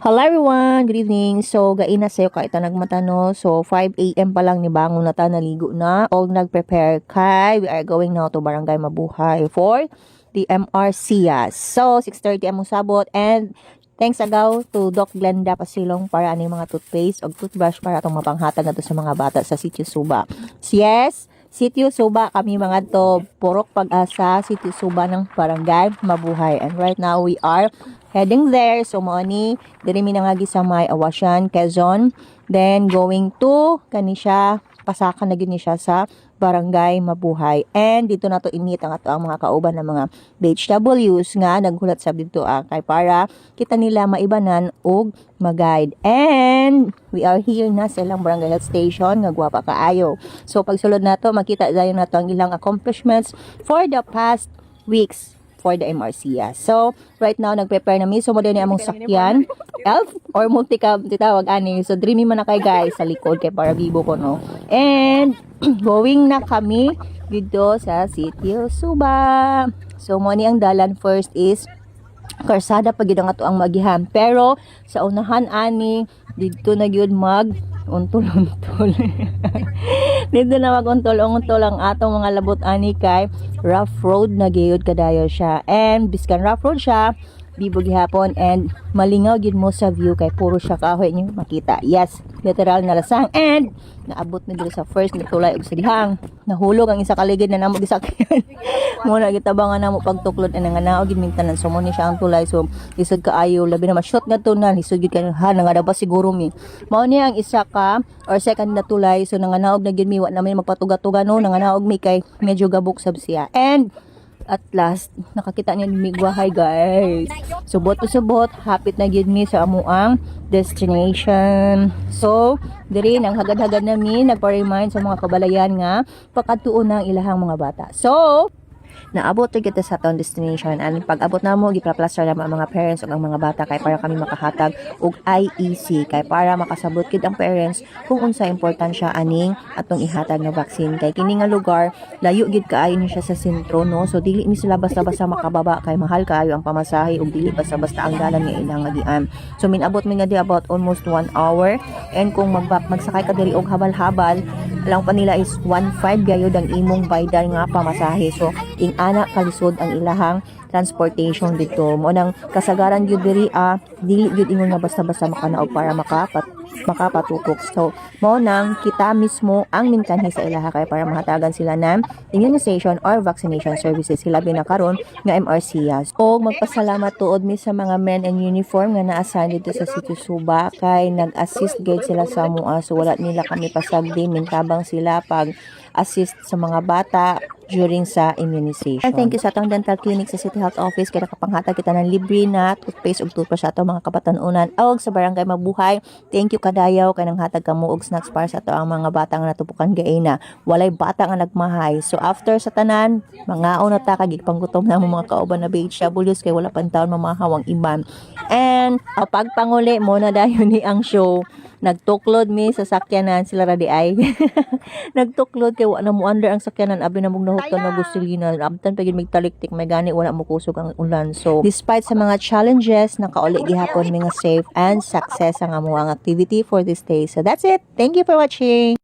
Hello everyone, good evening. So, gaina sayo ka ita nagmatano. So, 5 a.m. pa lang ni bangon na ta, naligo na. O nag-prepare kay, we are going now to Barangay Mabuhay for the MRCS. So, 6:30 among sabot and thanks agaw to Doc Glenda Pasilong para ani mga toothpaste o toothbrush para itong mapanghatag na to sa mga bata sa Sitio Suba. Yes, Sitio Suba kami mga to, Purok Pag-asa, Sitio Suba ng Barangay Mabuhay. And right now we are heading there. So mo ni diri mi nangagi sa may Awasyan, Quezon. Then going to kanisya Pasaka na gyud ni siya sa Barangay Mabuhay. And dito na to init ang ato ang mga kauban ng mga BHWs nga naghulat sa dito kay para kita nila maibanan og mag-guide. And we are here na sa ilang barangay health station nga gwapa kaayo. So pagsulod nato makita dayon nato ang ilang accomplishments for the past weeks for the MRCS. So, right now, nag-prepare na mi. So, mo din among sakyan. Elf or multicab, titawag ani. So, dreamy man na kay guys sa likod kay para bibo ko, no? And, going na kami dito sa Sitio Suba. So, mo ni ang dalan first is karsada pag yun ang ato ang magihan. Pero, sa unahan ani, dito na yun untol-untol. Dito na mag-untol-untol ang atong mga labot ani kay rough road na gayud kadayo siya. And biskan rough road siya, bibog hapon and malingaw gid mo sa view kay puro siya kahoy niyo makita. Yes, literal na lasang and naabot na dito sa first na tulay og silihang. Nahulog ang isa kaligid na namo gisakyan. Muna gitabangan namo pagtuklod ang nanganaog gid mintanan so mo ni siya ang tulay so lisod kaayo labi na ma-shot nga tunan lisod gid kan ha nangadaba siguro mi. Mao ni ang isa ka or second na tulay so nanganaog na gid mi wa na may magpatuga-tuga no nanganaog mi kay medyo gabok sab siya. And at last, nakakita niya ni Migwahay guys. Subot to subot, hapit na gid mi sa amuang destination. So, diri nang hagad-hagad nami nagpa-remind sa mga kabalayan nga pakatuon ng ilahang mga bata. So, naabot to kita sa atong destination and pag abot namo giplaplaster na mga parents ug ang mga bata kay para kami makahatag og IEC kay para makasabot kid ang parents kung unsa importansya aning atong ihatag nga vaccine kay kini nga lugar layo gid kaayo ni siya sa sentro no so dili ni sila basta-basta makababa kay mahal kaayo ang pamasahe ug dili basta-basta ang dalan nga ilang agian. So minabot mi nga di about almost 1 hour and kung magsakay ka diri og habal-habal lang pa nila is 1.5 gayud ang imong bayad nga pamasahe. So ing ana kalisod ang ilahang transportation dito mo nang kasagaran gyud diri dili gyud ingon nga basta-basta makanaog para makapatutok. So mo nang kita mismo ang minkanhi sa ilaha kay para mahatagan sila ng immunization or vaccination services sila binakaron nga MRCS. O magpasalamat tuod mi sa mga men in uniform nga naa-assign dito sa Sitio Suba kay nag-assist guide sila sa mua so wala nila kami pasagdi mintabang sila pag assist sa mga bata during sa immunization. And thank you sa atong dental clinic sa City Health Office kay nakapanghatag kita ng libre na toothpaste ug toothbrush sa atong mga kabatanunan og sa Barangay Mabuhay. Thank you kadayaw kay nang hatag kamo og snacks para sa ato ang mga bata nga natupukan gaina. Walay bata nga nagmahay. So after sa tanan, mangaon na ta kay panggutom na mga kauban na BHWs kay wala pang taon mamahaw ang iban. And pagpanguli mo na dayon ni ang show. Nagtuklod mi sa sakyanan sila radi ay. Nagtuklod kay wala mo under ang sakyanan abi na mong nahuton na gasolina. Abtan pa gid migtaliktik may gani wala mo kusog ang ulan. So despite sa mga challenges nakauli gihapon mi nga safe and success ang amuang activity for this day. So that's it. Thank you for watching.